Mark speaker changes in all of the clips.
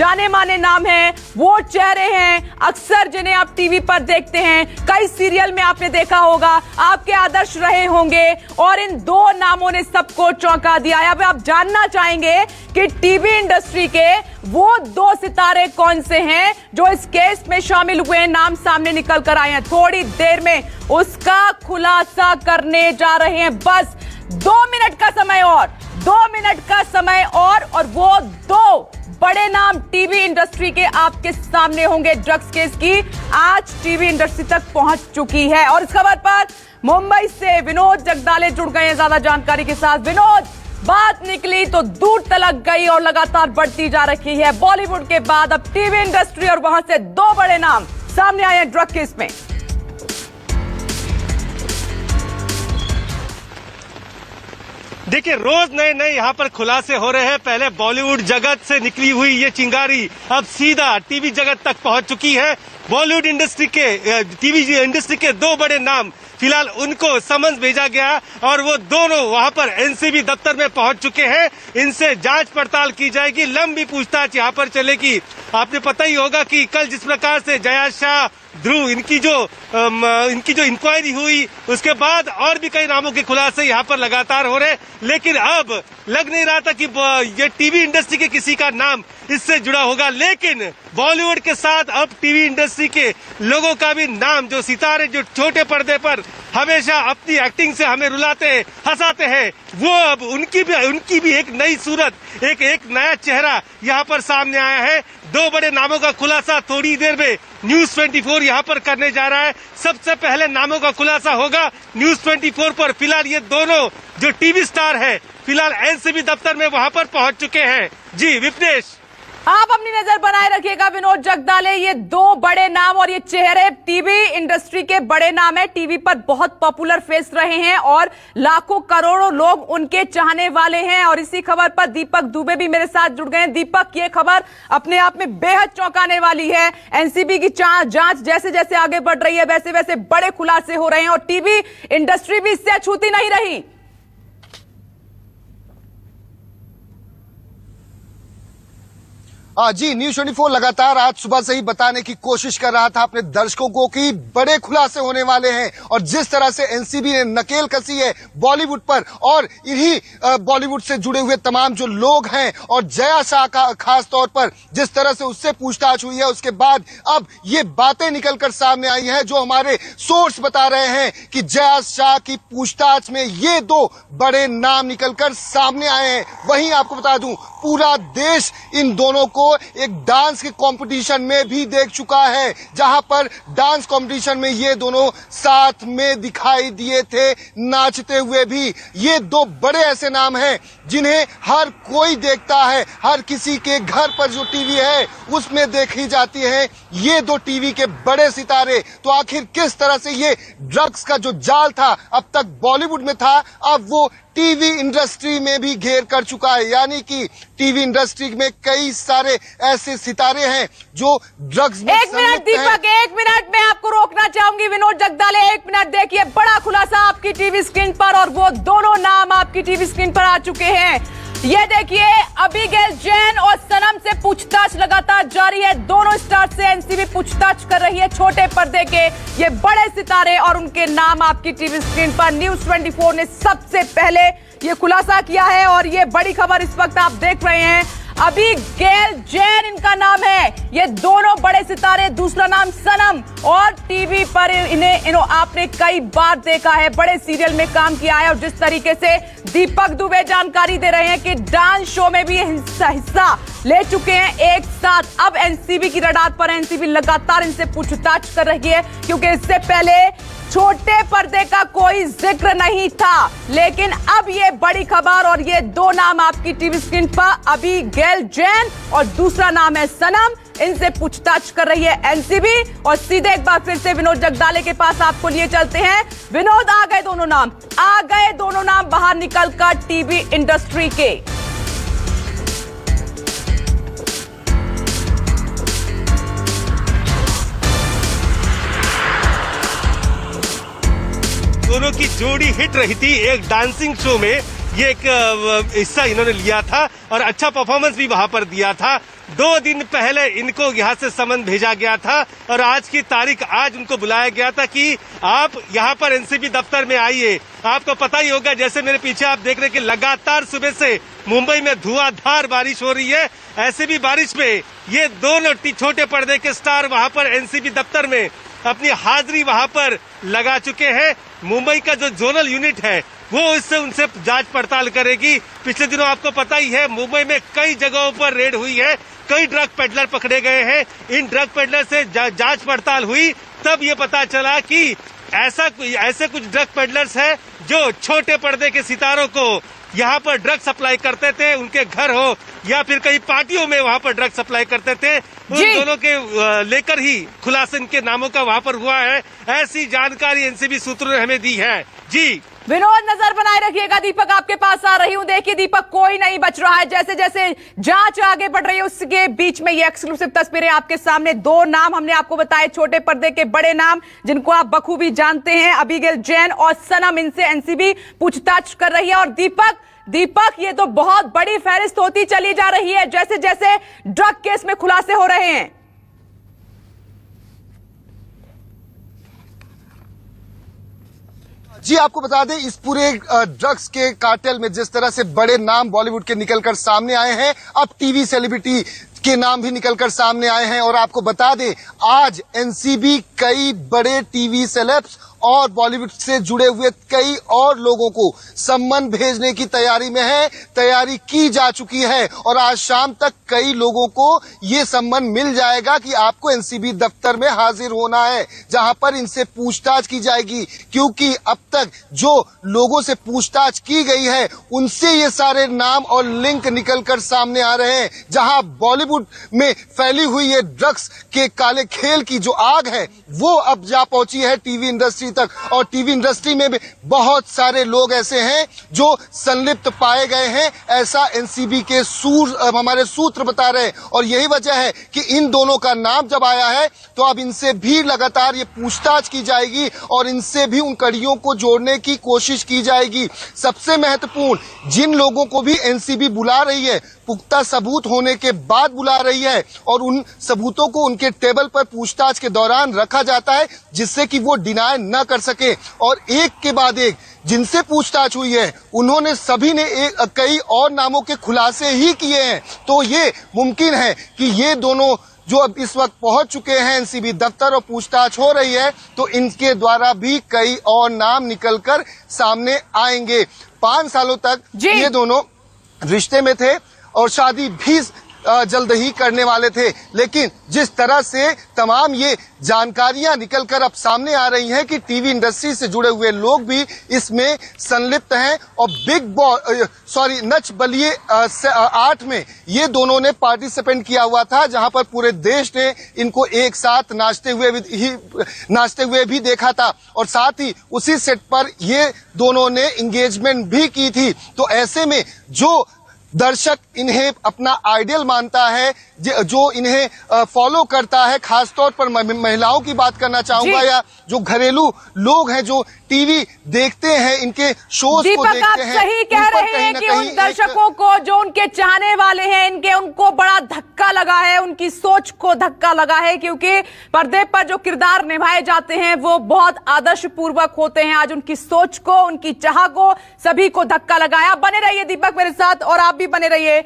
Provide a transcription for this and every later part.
Speaker 1: जाने माने नाम हैं, वो चेहरे हैं अक्सर जिन्हें आप टीवी पर देखते हैं, कई सीरियल में आपने देखा होगा, आपके आदर्श रहे होंगे और इन दो नामों ने सबको चौंका दिया है। अब आप जानना चाहेंगे कि टीवी इंडस्ट्री के वो दो सितारे कौन से हैं जो इस केस में शामिल हुए हैं, नाम सामने निकल कर आए हैं। थोड़ी देर में उसका खुलासा करने जा रहे हैं। बस 2 मिनट का समय और 2 मिनट का समय और वो दो बड़े नाम टीवी इंडस्ट्री के आपके सामने होंगे। ड्रग्स केस की आज टीवी इंडस्ट्री तक पहुंच चुकी है और इस खबर पर मुंबई से विनोद जगदाले जुड़ गए हैं ज्यादा जानकारी के साथ। विनोद, बात निकली तो दूर तलक गई और लगातार बढ़ती जा रही है। बॉलीवुड के बाद अब टीवी इंडस्ट्री और वहां से दो बड़े नाम सामने आए हैं ड्रग केस में।
Speaker 2: देखिए, रोज नए नए यहाँ पर खुलासे हो रहे हैं। पहले बॉलीवुड जगत से निकली हुई ये चिंगारी अब सीधा टीवी जगत तक पहुंच चुकी है। बॉलीवुड इंडस्ट्री के टीवी इंडस्ट्री के दो बड़े नाम, फिलहाल उनको समन्स भेजा गया और वो दोनों वहां पर एनसीबी दफ्तर में पहुंच चुके हैं। इनसे जांच पड़ताल की जाएगी, लंबी पूछताछ यहाँ पर चलेगी। आपने पता ही होगा कि कल जिस प्रकार से जया शाह, ध्रुव, इनकी जो इंक्वायरी हुई, उसके बाद और भी कई नामों के खुलासे यहाँ पर लगातार हो रहे, लेकिन अब लग नहीं रहा था कि ये टीवी इंडस्ट्री के किसी का नाम इससे जुड़ा होगा। लेकिन बॉलीवुड के साथ अब टीवी इंडस्ट्री के लोगों का भी नाम, जो सितारे जो छोटे पर्दे पर हमेशा अपनी एक्टिंग से हमें रुलाते हैं, हंसाते हैं, वो अब उनकी भी एक नई सूरत, एक नया चेहरा यहाँ पर सामने आया है। दो बड़े नामों का खुलासा थोड़ी देर में न्यूज 24 यहाँ पर करने जा रहा है। सबसे पहले नामों का खुलासा होगा न्यूज 24 पर। फिलहाल ये दोनों जो टीवी स्टार है फिलहाल एनसीबी दफ्तर में वहां पर पहुंच चुके हैं। जी विपनेश,
Speaker 1: आप अपनी नजर बनाए रखिएगा। विनोद जगदाले, ये दो बड़े नाम और ये चेहरे टीवी इंडस्ट्री के बड़े नाम है, टीवी पर बहुत पॉपुलर फेस रहे हैं और लाखों करोड़ों लोग उनके चाहने वाले हैं। और इसी खबर पर दीपक दुबे भी मेरे साथ जुड़ गए हैं। दीपक, ये खबर अपने आप में बेहद चौंकाने वाली है। एनसीबी की जांच जैसे जैसे आगे बढ़ रही है वैसे वैसे बड़े खुलासे हो रहे हैं और टीवी इंडस्ट्री भी इससे अछूती नहीं रही।
Speaker 3: जी, न्यूज 24 लगातार आज सुबह से ही बताने की कोशिश कर रहा था अपने दर्शकों को कि बड़े खुलासे होने वाले हैं और जिस तरह से एनसीबी ने नकेल कसी है बॉलीवुड पर और इन्हीं बॉलीवुड से जुड़े हुए तमाम जो लोग हैं और जया शाह का खास तौर पर जिस तरह से उससे पूछताछ हुई है, उसके बाद अब ये बातें निकलकर सामने आई हैं जो हमारे सोर्स बता रहे हैं कि जया शाह की पूछताछ में ये दो बड़े नाम निकलकर सामने आए हैं। वहीं आपको बता दूं, पूरा देश इन दोनों को एक डांस के कंपटीशन में भी देख चुका है, जहां पर डांस कंपटीशन में ये दोनों साथ में दिखाई दिए थे, नाचते हुए भी। ये दो बड़े ऐसे नाम हैं जिन्हें हर कोई देखता है, हर किसी के घर पर जो टीवी है उसमें देखी जाती है ये दो टीवी के बड़े सितारे। तो आखिर किस तरह से ये ड्रग्स का जो जाल था अब तक बॉलीवुड में था, अब वो टीवी इंडस्ट्री में भी घेर कर चुका है। यानी कि टीवी इंडस्ट्री में कई सारे ऐसे सितारे हैं जो ड्रग्स में
Speaker 1: एक मिनट दीपक, 1 मिनट में आपको रोकना चाहूंगी। विनोद जगदाले, 1 मिनट देखिए, बड़ा खुलासा आपकी टीवी स्क्रीन पर और वो दोनों नाम आपकी टीवी स्क्रीन पर आ चुके हैं। ये देखिए, अबिगेल जैन और सनम से पूछताछ लगातार जारी है। दोनों स्टार से एनसीबी पूछताछ कर रही है। छोटे पर्दे के ये बड़े सितारे और उनके नाम आपकी टीवी स्क्रीन पर। न्यूज 24 ने सबसे पहले ये खुलासा किया है और ये बड़ी खबर इस वक्त आप देख रहे हैं। अबिगेल जैन इनका नाम है। ये दोनों बड़े सितारे, दूसरा नाम सनम, और टीवी पर इन्हें आपने कई बार देखा है, बड़े सीरियल में काम किया है। और जिस तरीके से दीपक दुबे जानकारी दे रहे हैं कि डांस शो में भी हिस्सा ले चुके हैं एक साथ। अब एनसीबी की रडार पर एनसीबी लगातार इनसे पूछताछ कर रही है क्योंकि इससे पहले छोटे पर्दे का कोई जिक्र नहीं था, लेकिन अब ये बड़ी खबर और ये दो नाम आपकी टीवी स्क्रीन पर, अबिगेल जैन और दूसरा नाम है सनम, इनसे पूछताछ कर रही है एनसीबी। और सीधे एक बार फिर से विनोद जगदाले के पास आपको लिए चलते हैं। विनोद, आ गए दोनों नाम बाहर निकलकर टीवी इंडस्ट्री के।
Speaker 2: दोनों की जोड़ी हिट रही थी एक डांसिंग शो में। ये एक हिस्सा इन्होंने लिया था और अच्छा परफॉर्मेंस भी वहां पर दिया था। 2 दिन पहले इनको यहाँ से समन भेजा गया था और आज की तारीख आज उनको बुलाया गया था कि आप यहाँ पर एनसीबी दफ्तर में आइए। आपको पता ही होगा, जैसे मेरे पीछे आप देख रहे हैं कि लगातार सुबह से मुंबई में धुआंधार बारिश हो रही है। ऐसे भी बारिश में ये दोनों छोटे पर्दे के स्टार वहाँ पर एनसीबी दफ्तर में अपनी हाजिरी वहाँ पर लगा चुके हैं। मुंबई का जो जोनल यूनिट है वो इससे उनसे जांच पड़ताल करेगी। पिछले दिनों आपको पता ही है, मुंबई में कई जगहों पर रेड हुई है, कई ड्रग पेडलर पकड़े गए हैं। इन ड्रग पेडलर से जांच पड़ताल हुई, तब ये पता चला कि ऐसे कुछ ड्रग पेडलर्स हैं जो छोटे पर्दे के सितारों को यहाँ पर ड्रग सप्लाई करते थे, उनके घर हो या फिर कई पार्टियों में वहाँ पर ड्रग सप्लाई करते थे। उन दोनों के लेकर ही खुलासा इनके नामों का वहाँ पर हुआ है। ऐसी जानकारी एनसीबी सूत्रों ने हमें दी है। जी
Speaker 1: विनोद, नजर बनाए रखिएगा। दीपक आपके पास आ रही हूं। देखिए दीपक, कोई नहीं बच रहा है। जैसे जैसे जांच आगे बढ़ रही है उसके बीच में ये एक्सक्लूसिव तस्वीरें आपके सामने। 2 नाम हमने आपको बताए, छोटे पर्दे के बड़े नाम जिनको आप बखूबी जानते हैं, अबीगेल जैन और सनम। इनसे एनसीबी पूछताछ कर रही है। और दीपक ये तो बहुत बड़ी फहरिस्त होती चली जा रही है जैसे जैसे ड्रग केस में खुलासे हो रहे हैं।
Speaker 3: जी आपको बता दें, इस पूरे ड्रग्स के कार्टेल में जिस तरह से बड़े नाम बॉलीवुड के निकलकर सामने आए हैं, अब टीवी सेलिब्रिटी के नाम भी निकलकर सामने आए हैं। और आपको बता दें, आज एनसीबी कई बड़े टीवी सेलेब्स और बॉलीवुड से जुड़े हुए कई और लोगों को सम्मन भेजने की तैयारी में है, तैयारी की जा चुकी है। और आज शाम तक कई लोगों को ये सम्मन मिल जाएगा कि आपको एनसीबी दफ्तर में हाजिर होना है, जहां पर इनसे पूछताछ की जाएगी। क्योंकि अब तक जो लोगों से पूछताछ की गई है उनसे ये सारे नाम और लिंक निकलकर सामने आ रहे हैं। जहां बॉलीवुड में फैली हुई ये ड्रग्स के काले खेल की जो आग है वो अब जा पहुंची है टीवी इंडस्ट्री तक। और टीवी इंडस्ट्री में भी बहुत सारे लोग ऐसे हैं जो संलिप्त पाए गए हैं, ऐसा एनसीबी के हमारे सूत्र बता रहे हैं। और यही वजह है कि इन दोनों का नाम जब आया है तो अब इनसे भी लगातार ये पूछताछ की जाएगी और इनसे भी उन कड़ियों को जोड़ने की कोशिश की जाएगी। सबसे महत्वपूर्ण, जिन लोगों को भी एनसीबी बुला रही है, पुख्ता सबूत होने के बाद बुला रही है और उन सबूतों को उनके टेबल पर पूछताछ के दौरान रखा जाता है जिससे कि वो डिनाय न कर सके। और एक के बाद एक जिनसे पूछताछ हुई है उन्होंने सभी ने कई और नामों के खुलासे ही किए हैं। तो ये मुमकिन है कि ये दोनों जो अब इस वक्त पहुंच चुके हैं एनसीबी दफ्तर और पूछताछ हो रही है, तो इनके द्वारा भी कई और नाम निकलकर सामने आएंगे। 5 सालों तक ये दोनों रिश्ते में थे और शादी भी जल्द ही करने वाले थे। लेकिन जिस तरह से तमाम ये जानकारियां निकलकर अब सामने आ रही हैं कि टीवी इंडस्ट्री से जुड़े हुए लोग भी इसमें संलिप्त हैं। और नच बलिए 8 में ये दोनों ने पार्टिसिपेंट किया हुआ था, जहां पर पूरे देश ने इनको एक साथ नाचते हुए भी देखा था। और साथ ही उसी सेट पर ये दोनों ने एंगेजमेंट भी की थी। तो ऐसे में जो दर्शक इन्हें अपना आइडियल मानता है, जो इन्हें फॉलो करता है, खासतौर पर महिलाओं की बात करना चाहूंगा, या जो घरेलू लोग हैं जो टीवी देखते हैं, इनके शोज को देखते हैं।
Speaker 1: आप सही कह रहे हैं कि उन दर्शकों को, जो उनके चाहने वाले हैं, उनको बड़ा धक्का लगा है, उनकी सोच को धक्का लगा है, क्योंकि पर्दे पर जो किरदार निभाए जाते हैं वो बहुत आदर्श पूर्वक होते हैं। आज उनकी सोच को, उनकी चाह को सभी को धक्का लगाया। बने रहिए दीपक मेरे साथ, और आप भी बने रहिए।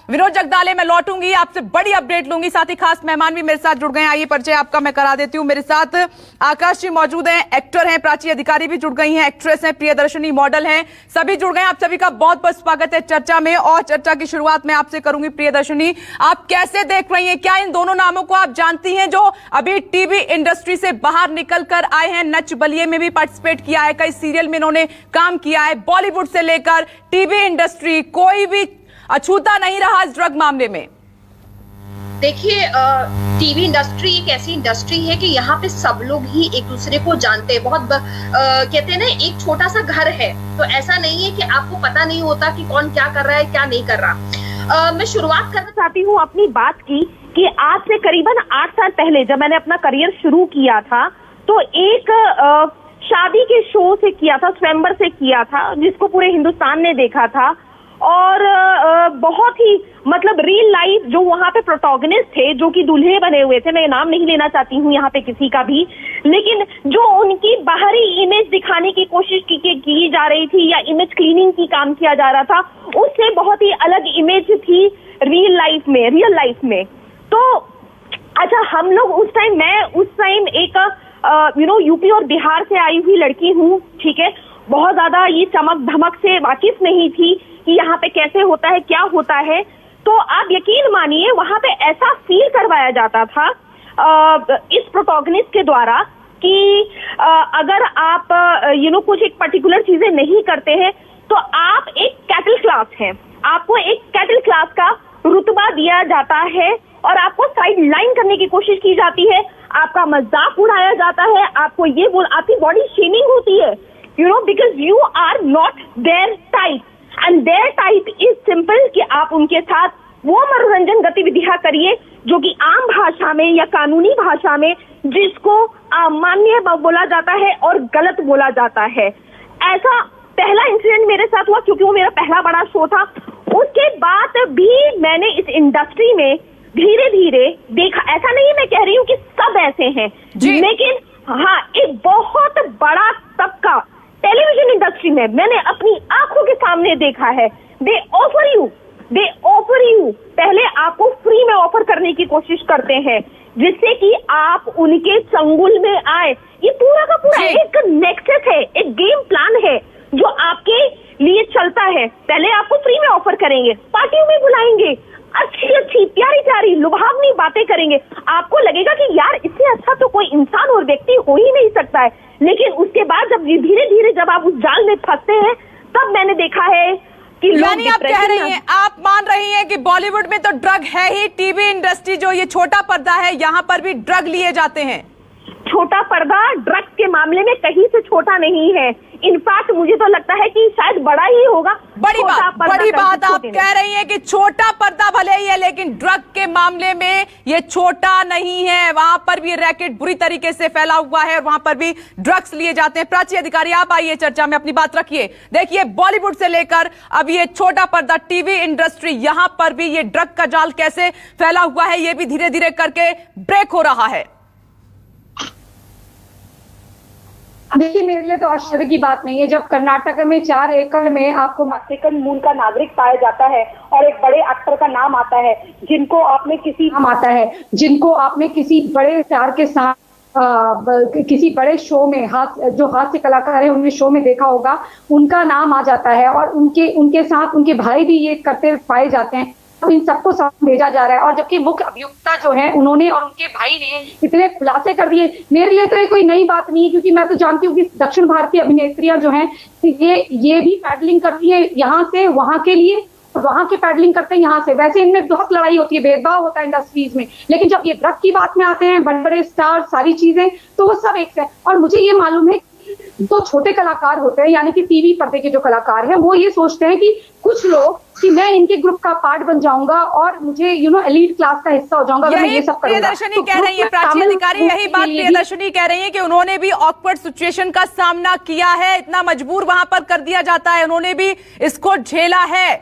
Speaker 1: विनोद जगदाले, मैं लौटूंगी, आपसे बड़ी अपडेट लूंगी। साथ ही खास मेहमान भी मेरे साथ जुड़ गए हैं। आइए परिचय आपका मैं करा देती हूँ। मेरे साथ आकाश जी मौजूद हैं, एक्टर हैं। प्राची अधिकारी भी जुड़ गई हैं, एक्ट्रेस हैं। प्रियदर्शनी मॉडल हैं, सभी जुड़ गए हैं। आप सभी का बहुत बहुत स्वागत है चर्चा में। और चर्चा की शुरुआत मैं आपसे करूंगी। प्रियदर्शनी, आप कैसे देख रही हैं? क्या इन दोनों नामों को आप जानती हैं जो अभी टीवी इंडस्ट्री से बाहर निकल कर आए हैं? नच बलिए में भी पार्टिसिपेट किया है, कई सीरियल में इन्होंने काम किया है। बॉलीवुड से लेकर टीवी इंडस्ट्री, कोई भी अछूता नहीं रहा इस ड्रग मामले में।
Speaker 4: देखिए, टीवी इंडस्ट्री एक ऐसी इंडस्ट्री है कि यहाँ पे सब लोग ही एक दूसरे को जानते हैं। बहुत कहते हैं ना, एक छोटा सा घर है, तो ऐसा नहीं है कि आपको पता नहीं होता कि कौन क्या कर रहा है, क्या नहीं कर रहा। मैं शुरुआत करना चाहती हूँ अपनी बात की कि आज से करीबन 8 साल पहले जब मैंने अपना करियर शुरू किया था, तो एक शादी के शो से किया था, स्वयंवर से किया था, जिसको पूरे हिंदुस्तान ने देखा था।
Speaker 5: और बहुत ही मतलब रियल लाइफ जो वहां पे प्रोटोगनिस्ट थे, जो कि दूल्हे बने हुए थे, मैं नाम नहीं लेना चाहती हूँ यहाँ पे किसी का भी, लेकिन जो उनकी बाहरी इमेज दिखाने की कोशिश की जा रही थी या इमेज क्लीनिंग की काम किया जा रहा था, उससे बहुत ही अलग इमेज थी रियल लाइफ में। तो अच्छा, हम लोग मैं उस टाइम एक यूपी और बिहार से आई हुई लड़की हूँ, ठीक है, बहुत ज्यादा ये चमक धमक से वाकिफ नहीं थी कि यहाँ पे कैसे होता है, क्या होता है। तो आप यकीन मानिए वहां पे ऐसा फील करवाया जाता था इस प्रोटोगनिस्ट के द्वारा कि अगर आप कुछ एक पर्टिकुलर चीजें नहीं करते हैं तो आप एक कैटल क्लास हैं, आपको एक कैटल क्लास का रुतबा दिया जाता है और आपको साइड लाइन करने की कोशिश की जाती है, आपका मजाक उड़ाया जाता है, आपको ये आपकी बॉडी शेमिंग होती है, because you are not their type and their type is simple कि आप उनके साथ वो मनोरंजन गतिविधियां करिए जो कि आम भाषा में या कानूनी भाषा में जिसको अमान्य बोला जाता है और गलत बोला जाता है। ऐसा पहला इंसिडेंट मेरे साथ हुआ क्योंकि वो मेरा पहला बड़ा शो था। उसके बाद भी मैंने इस इंडस्ट्री में धीरे धीरे देखा, ऐसा नहीं मैं कह रही हूँ कि सब ऐसे हैं, लेकिन हाँ एक बहुत बड़ा तबका टेलीविजन इंडस्ट्री में मैंने अपनी आंखों के सामने देखा है। दे ऑफर यू पहले आपको फ्री में ऑफर करने की कोशिश करते हैं जिससे कि आप उनके चंगुल में आए। ये पूरा का पूरा एक नेक्सस है, एक गेम प्लान है जो आपके लिए चलता है। पहले आपको फ्री में ऑफर करेंगे, पार्टियों में बुलाएंगे, अच्छी प्यारी प्यारी लुभावनी बातें करेंगे, आपको लगेगा कि यार इससे अच्छा तो कोई इंसान और व्यक्ति हो ही नहीं सकता है। लेकिन उसके बाद जब धीरे धीरे जब आप उस जाल में फंसते हैं तब मैंने देखा है कि
Speaker 1: यानी आप कह रही हैं, आप मान रही हैं कि बॉलीवुड में तो ड्रग है ही, टीवी इंडस्ट्री जो ये छोटा पर्दा है यहाँ पर भी ड्रग लिए जाते हैं।
Speaker 5: छोटा पर्दा ड्रग्स के मामले में कहीं से छोटा नहीं है, इनफैक्ट मुझे तो लगता है कि शायद बड़ा ही होगा।
Speaker 1: बड़ी बात आप कह रही हैं कि छोटा पर्दा भले ही है लेकिन ड्रग के मामले में ये छोटा नहीं है, वहां पर भी रैकेट बुरी तरीके से फैला हुआ है और वहां पर भी ड्रग्स लिए जाते हैं। प्राची अधिकारी, आप आइए चर्चा में अपनी बात रखिए। देखिए बॉलीवुड से लेकर अब ये छोटा पर्दा टीवी इंडस्ट्री, यहां पर भी ये ड्रग का जाल कैसे फैला हुआ है, ये भी धीरे धीरे करके ब्रेक हो रहा है।
Speaker 6: देखिए मेरे लिए तो आश्चर्य की बात नहीं है जब कर्नाटक में 4 एकड़ में आपको मैक्सिकन मूल का नागरिक पाया जाता है और एक बड़े एक्टर का नाम आता है जिनको आपने किसी बड़े स्टार के साथ किसी बड़े शो में जो हास्य कलाकार है उनके शो में देखा होगा, उनका नाम आ जाता है और उनके साथ उनके भाई भी ये करते पाए जाते हैं। तो इन सबको साथ भेजा जा रहा है और जबकि मुख्य अभियुक्ता जो है उन्होंने और उनके भाई ने इतने खुलासे कर दिए। मेरे लिए तो ये कोई नई बात नहीं है क्योंकि मैं तो जानती हूँ कि दक्षिण भारतीय अभिनेत्रियां जो हैं ये भी पैडलिंग कर रही है यहाँ से वहां के लिए, वहां के पैडलिंग करते हैं यहाँ से। वैसे इनमें बहुत लड़ाई होती है, भेदभाव होता है इंडस्ट्रीज में, लेकिन जब ये ड्रग की बात में आते हैं, बड़े बड़े स्टार, सारी चीजें, तो वो सब एक है। और मुझे ये मालूम है तो छोटे कलाकार होते हैं यानी कि टीवी पर्दे के जो कलाकार हैं वो ये सोचते हैं कि कुछ लोग कि मैं इनके ग्रुप का पार्ट बन जाऊंगा और मुझे एलीट क्लास का हिस्सा हो जाऊंगा, मैं ये सब करूंगा।
Speaker 1: प्रियदर्शनी कह रही है, प्राची अधिकारी यही बात प्रियदर्शनी कह रही है कि उन्होंने भी ऑकवर्ड सिचुएशन का सामना किया है, इतना मजबूर वहां पर कर दिया जाता है, उन्होंने भी इसको झेला है।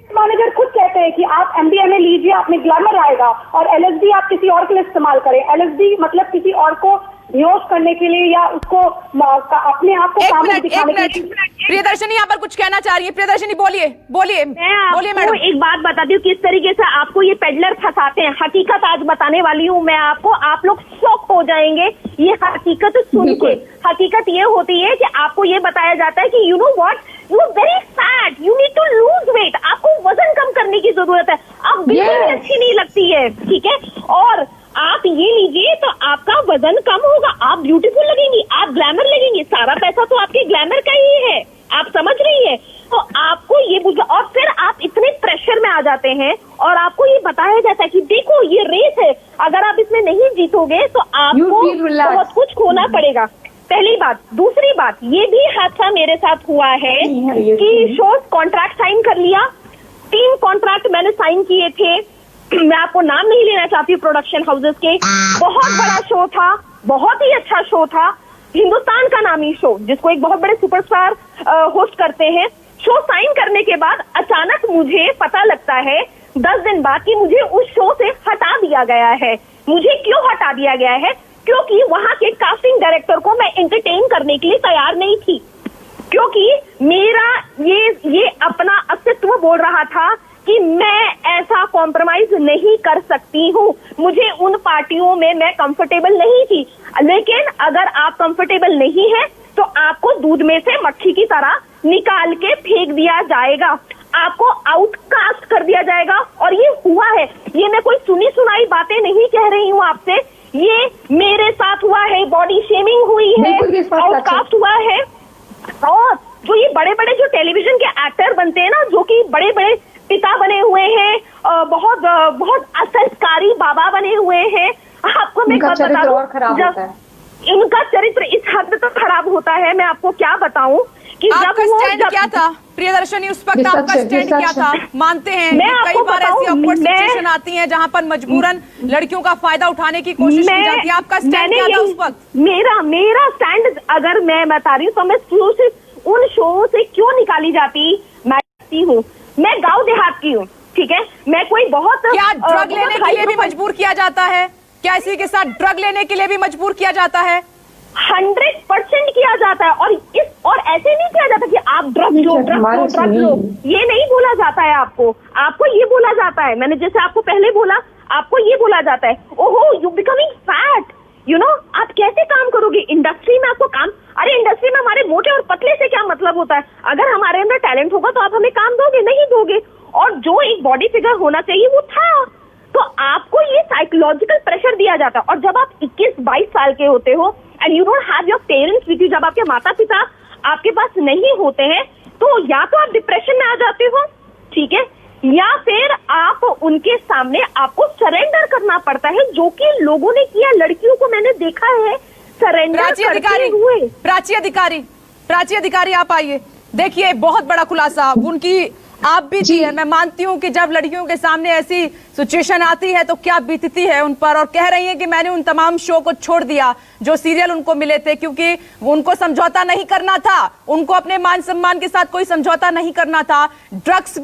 Speaker 6: मैनेजर खुद कहते हैं कि आप MDMA लीजिए, आप में ग्लैमर आएगा, और LSD आप किसी और के लिए इस्तेमाल करें। LSD मतलब किसी और को बेहोश करने के लिए या उसको अपने आप को सामने दिखाने के लिए।
Speaker 1: प्रियदर्शनी यहाँ पर कुछ कहना चाह रही है, प्रियदर्शनी बोलिए
Speaker 5: मैडम। एक बात बताती हूँ किस तरीके से आपको ये पेडलर फंसाते हैं। हकीकत आज बताने वाली हूँ मैं आपको, आप लोग शॉक हो जाएंगे ये हकीकत सुन के। हकीकत ये होती है कि आपको ये बताया जाता है कि you know what, you are very fat, you need to lose weight, आपको वजन कम करने की जरूरत है, आप बिल्कुल भी अच्छी नहीं लगती है, ठीक है, और आप ये लीजिए तो आपका वजन कम होगा, आप ब्यूटीफुल लगेंगी, आप ग्लैमर लगेंगी, सारा पैसा तो आपके ग्लैमर का ही है, आप समझ रही है। तो आपको ये और फिर आप इतने प्रेशर में आ जाते हैं और आपको ये बताया जाता है कि देखो ये रेस है, अगर आप इसमें नहीं जीतोगे तो आपको बहुत कुछ खोना पड़ेगा। पहली बात। दूसरी बात, ये भी हादसा मेरे साथ हुआ है कि शो कॉन्ट्रैक्ट साइन कर लिया, 3 कॉन्ट्रैक्ट मैंने साइन किए थे, मैं आपको नाम नहीं लेना चाहती हूँ, प्रोडक्शन हाउसेस के। बहुत बड़ा शो था, बहुत ही अच्छा शो था, हिंदुस्तान का नामी शो जिसको एक बहुत बड़े सुपरस्टार होस्ट करते हैं। शो साइन करने के बाद अचानक मुझे पता लगता है 10 दिन बाद कि मुझे उस शो से हटा दिया गया है। मुझे क्यों हटा दिया गया है? क्योंकि वहां के कास्टिंग डायरेक्टर को मैं एंटरटेन करने के लिए तैयार नहीं थी, क्योंकि मेरा ये अपना अस्तित्व बोल रहा था कि मैं ऐसा कॉम्प्रोमाइज नहीं कर सकती हूँ। मुझे उन पार्टियों में मैं कंफर्टेबल नहीं थी। लेकिन अगर आप कंफर्टेबल नहीं है तो आपको दूध में से मक्खी की तरह निकाल के फेंक दिया जाएगा, आपको आउटकास्ट कर दिया जाएगा। और ये हुआ है, ये मैं कोई सुनी सुनाई बातें नहीं कह रही हूँ आपसे, ये मेरे साथ हुआ है। बॉडी शेमिंग हुई है, आउटकास्ट हुआ है। और जो ये बड़े बड़े जो टेलीविजन के एक्टर बनते हैं ना, जो कि बड़े बड़े पिता बने हुए हैं, बहुत बहुत असंस्कारी बाबा बने हुए हैं, आपको मैं बता दूं, इनका चरित्र इस हद तक खराब होता है, मैं आपको क्या बताऊं कि
Speaker 1: आपका स्टैंड क्या था प्रियदर्शनी? उस वक्त आपका स्टैंड क्या था? मानते हैं कि कई बार ऐसी ऑकवर्ड सिचुएशन आती है जहां पर मजबूरन लड़कियों का फायदा उठाने की कोशिश की जाती है। आपका स्टैंड क्या था उस वक्त?
Speaker 5: मेरा स्टैंड अगर मैं बता रही हूँ तो मैं सिर्फ उन शो से क्यों निकाली जाती हूँ। मैं गाँव देहात की हूँ, ठीक है, मैं कोई बहुत
Speaker 1: क्या ड्रग लेने के लिए भी मजबूर किया जाता है? क्या इसी के साथ ड्रग लेने के लिए भी मजबूर किया जाता है?
Speaker 5: 100% किया जाता है। और ऐसे नहीं किया जाता कि आप ड्रग लो, ये नहीं बोला जाता है आपको ये बोला जाता है, मैंने जैसे आपको पहले बोला, आपको ये बोला जाता है, ओहो you becoming fat, you know, आप कैसे काम करोगे इंडस्ट्री में? आपको काम, अरे इंडस्ट्री में हमारे मोटे और पतले से क्या मतलब होता है? अगर हमारे अंदर टैलेंट होगा तो आप हमें काम दोगे? नहीं दोगे। और जो एक बॉडी फिगर होना चाहिए वो था। तो आपको ये साइकोलॉजिकल प्रेशर दिया जाता है। और जब आप 21-22 साल के होते हो and you don't have your parents with you, जब आपके माता पिता आपके पास नहीं होते हैं, तो या तो आप डिप्रेशन में आ जाते हो, ठीक है, या फिर आप उनके सामने आपको सरेंडर करना पड़ता है, जो कि लोगों ने किया। लड़कियों को मैंने देखा है सरेंडर करते हुए।
Speaker 1: प्राची अधिकारी आप आइए। देखिए बहुत बड़ा खुलासा उनकी आप भी थी है। मैं मानती हूँ कि जब लड़कियों के सामने ऐसी सिचुएशन आती है तो क्या बीतती है उन पर, और कह रही हैं कि मैंने उन तमाम शो को छोड़ दिया जो सीरियल उनको मिले थे, क्योंकि उनको समझौता नहीं करना था, उनको अपने मान सम्मान के साथ कोई समझौता नहीं करना था। ड्रग्स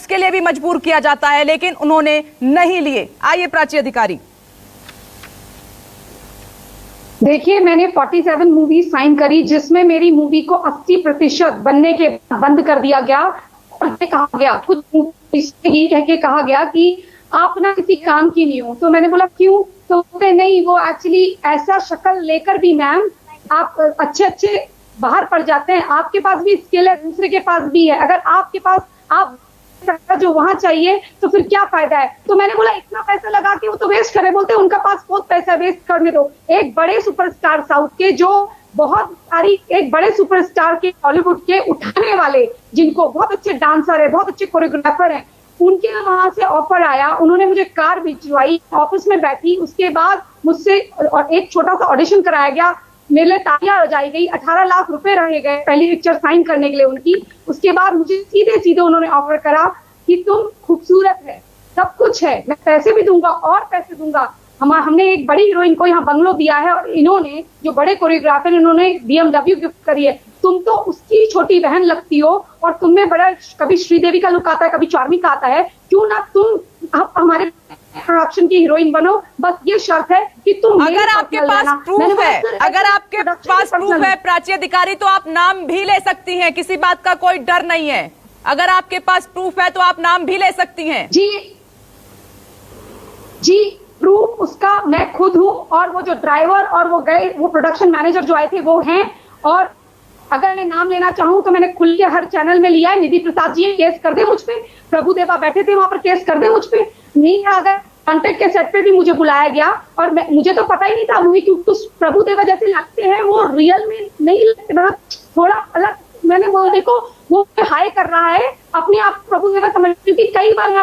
Speaker 1: के लिए भी मजबूर किया जाता है, लेकिन उन्होंने नहीं लिए। आइए प्राची अधिकारी।
Speaker 6: देखिए, मैंने 47 मूवी साइन करी, जिसमें मेरी मूवी को 80% बनने के बंद कर दिया गया। कहा गया कुछ ये कह के कहा गया कि आप ना किसी काम की नहीं हो। तो मैंने बोला क्यों? तो नहीं, वो एक्चुअली ऐसा शक्ल लेकर भी मैम आप अच्छे बाहर पड़ जाते हैं। आपके पास भी स्किल है, दूसरे के पास भी है। अगर आपके पास आप जो वहां चाहिए तो फिर क्या फायदा है? तो मैंने बोला इतना पैसा लगा के वो तो वेस्ट करे। बोलते उनका पास बहुत पैसा, वेस्ट करने दो। एक बड़े सुपरस्टार साउथ के, जो बहुत सारी एक बड़े सुपरस्टार के हॉलीवुड के उठाने वाले, जिनको बहुत अच्छे डांसर है, बहुत अच्छे कोरियोग्राफर हैं, उनके वहां से ऑफर आया। उन्होंने मुझे कार भिजवाई, ऑफिस में बैठी, उसके बाद मुझसे और एक छोटा सा ऑडिशन कराया गया। मेरे लिए तालियां बजाई गई, 18 लाख रुपए रहे गए पहली पिक्चर साइन करने के लिए उनकी। उसके बाद मुझे सीधे उन्होंने ऑफर करा कि तुम खूबसूरत है, सब कुछ है, मैं पैसे भी दूंगा और पैसे दूंगा। हमने एक बड़ी हीरोइन को यहाँ बंगलो दिया है, और इन्होंने जो बड़े कोरियोग्राफर, इन्होंने BMW गिफ्ट करी है। तुम तो उसकी छोटी बहन लगती हो, और तुम्हें बड़ा कभी श्रीदेवी का लुक आता है, कभी चार्मी का आता है। क्यों ना तुम हमारे प्रोडक्शन की हीरोइन बनो, बस ये शर्त है कि तुम
Speaker 1: अगर आपके पास प्रूफ है प्राची अधिकारी, तो आप नाम भी ले सकती हैं, किसी बात का कोई डर नहीं है। अगर आपके पास प्रूफ है तो आप नाम भी ले सकती हैं।
Speaker 6: जी प्रूफ उसका मैं खुद हूँ, और वो जो ड्राइवर और वो प्रोडक्शन मैनेजर जो आए थे वो हैं। और अगर मैं नाम लेना चाहूँ तो मैंने खुल के हर चैनल में लिया है। निधि प्रसाद जी केस कर दे मुझ पे, प्रभुदेवा बैठे थे वहां पर, केस कर दे मुझ पे। नहीं, अगर कॉन्टेक्ट के सेट पे भी मुझे बुलाया गया, और मुझे तो पता ही नहीं था मूवी, क्योंकि प्रभुदेवा जैसे लगते हैं वो रियल में नहीं लगते, मतलब थोड़ा अलग। मैंने वो देखो, वो हाई कर रहा है अपने आप प्रभुदेवा समझ, क्योंकि कई बार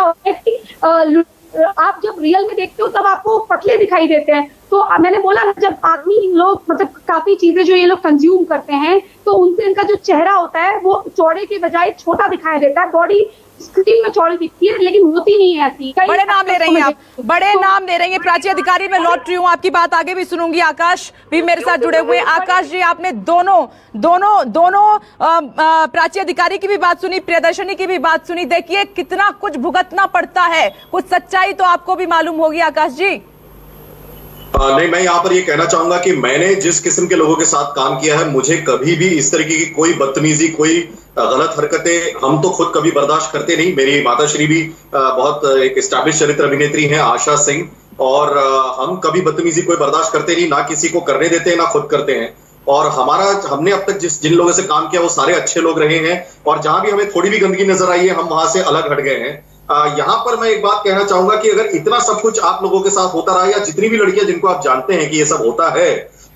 Speaker 6: आप जब रियल में देखते हो तब आपको पतले दिखाई देते हैं। तो मैंने बोला ना, जब आदमी लोग मतलब काफी चीजें जो ये लोग कंज्यूम करते हैं, तो उनसे इनका जो चेहरा होता है वो चौड़े के बजाय छोटा दिखाई देता है। बॉडी स्क्रीन में चौड़ी दिखती है लेकिन होती नहीं है ऐसी।
Speaker 1: बड़े नाम ले रही हैं आप, बड़े नाम ले रही हैं। प्राची अधिकारी, मैं लौट रही हूँ, आपकी बात आगे भी सुनूंगी। आकाश भी मेरे साथ जुड़े हुए हैं। आकाश जी, आपने दोनों प्राची अधिकारी की भी बात सुनी, प्रियदर्शनी की भी बात सुनी। देखिए कितना कुछ भुगतना पड़ता है, कुछ सच्चाई तो आपको भी मालूम होगी आकाश जी।
Speaker 7: नहीं, मैं यहाँ पर ये कहना चाहूंगा कि मैंने जिस किस्म के लोगों के साथ काम किया है, मुझे कभी भी इस तरीके की कोई बदतमीजी, कोई गलत हरकतें हम तो खुद कभी बर्दाश्त करते नहीं। मेरी माताश्री भी बहुत एक एस्टैब्लिश चरित्र अभिनेत्री हैं, आशा सिंह, और हम कभी बदतमीजी कोई बर्दाश्त करते नहीं, ना किसी को करने देते हैं, ना खुद करते हैं। और हमने अब तक जिन लोगों से काम किया वो सारे अच्छे लोग रहे हैं, और जहां भी हमें थोड़ी भी गंदगी नजर आई है हम वहां से अलग हट गए हैं। यहाँ पर मैं एक बात कहना चाहूंगा कि अगर इतना सब कुछ आप लोगों के साथ होता रहा, या जितनी भी लड़कियां जिनको आप जानते हैं कि ये सब होता है,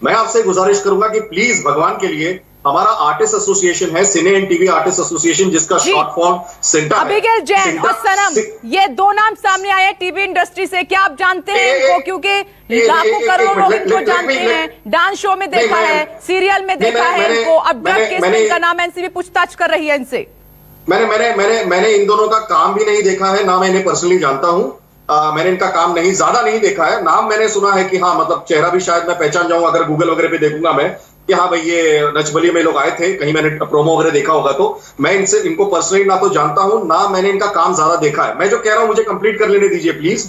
Speaker 7: मैं आपसे गुजारिश करूंगा कि प्लीज भगवान के लिए हमारा आर्टिस्ट एसोसिएशन है, सिने एंड टीवी आर्टिस्ट एसोसिएशन, जिसका शॉर्ट फॉर्म सिंटा है।
Speaker 1: अबिगेल जैन और सनम, ये दो नाम सामने आए हैं टीवी इंडस्ट्री से, क्या आप जानते हैं इनको? क्योंकि लाखों करोड़ों लोग इनको जानते हैं, डांस शो में देखा है, सीरियल में देखा है इनको। अब ड्रग केस में इनका नाम एनसीबी पूछताछ कर रही है इनसे।
Speaker 7: मैंने इन दोनों का काम भी नहीं देखा है, ना मैं इन्हें पर्सनली जानता हूं। मैंने इनका काम ज्यादा नहीं देखा है। नाम मैंने सुना है कि हाँ, मतलब चेहरा भी शायद मैं पहचान जाऊंगा अगर गूगल वगैरह पे देखूंगा मैं कि हाँ भाई ये नचबलिए में लोग आए थे, कहीं मैंने प्रोमो वगैरह देखा होगा। तो मैं इनको पर्सनली ना तो जानता हूं, ना मैंने इनका काम ज्यादा देखा है। मैं जो कह रहा हूं मुझे कंप्लीट कर लेने दीजिए please.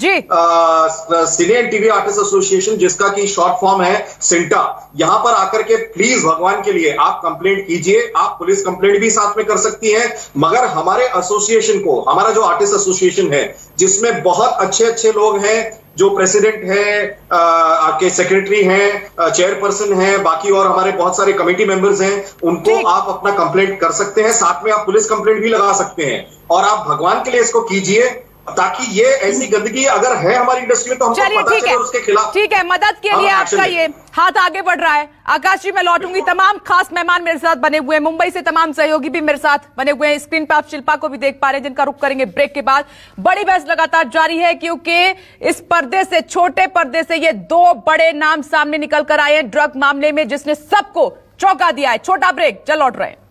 Speaker 7: Cine and TV artist association, जिसका की शॉर्ट फॉर्म है सिंटा, यहां पर आकर के प्लीज भगवान के लिए आप कंप्लेंट कीजिए। आप पुलिस कंप्लेंट भी साथ में कर सकती हैं, मगर हमारे एसोसिएशन को, हमारा जो आर्टिस्ट एसोसिएशन है जिसमें बहुत अच्छे अच्छे लोग हैं, जो प्रेसिडेंट है, आपके सेक्रेटरी हैं, चेयरपर्सन हैं, बाकी और हमारे बहुत सारे कमेटी मेंबर्स हैं, उनको आप अपना कंप्लेंट कर सकते हैं। साथ में आप पुलिस कंप्लेंट भी लगा सकते हैं, और आप भगवान के लिए इसको कीजिए, ताकि ये ऐसी गंदगी अगर है हमारी इंडस्ट्री में तो हमको पता चले उसके खिलाफ।
Speaker 1: ठीक है, मदद के लिए आपका ये हाथ आगे बढ़ रहा है। आकाश जी, मैं लौटूंगी। तमाम खास मेहमान मेरे साथ बने हुए हैं, मुंबई से तमाम सहयोगी भी मेरे साथ बने हुए हैं। स्क्रीन पर आप शिल्पा को भी देख पा रहे हैं, जिनका रुख करेंगे ब्रेक के बाद। बड़ी बहस लगातार जारी है, क्योंकि इस पर्दे से, छोटे पर्दे से, ये दो बड़े नाम सामने निकल कर आए हैं ड्रग मामले में, जिसने सबको चौंका दिया है। छोटा ब्रेक, चल लौट रहे हैं।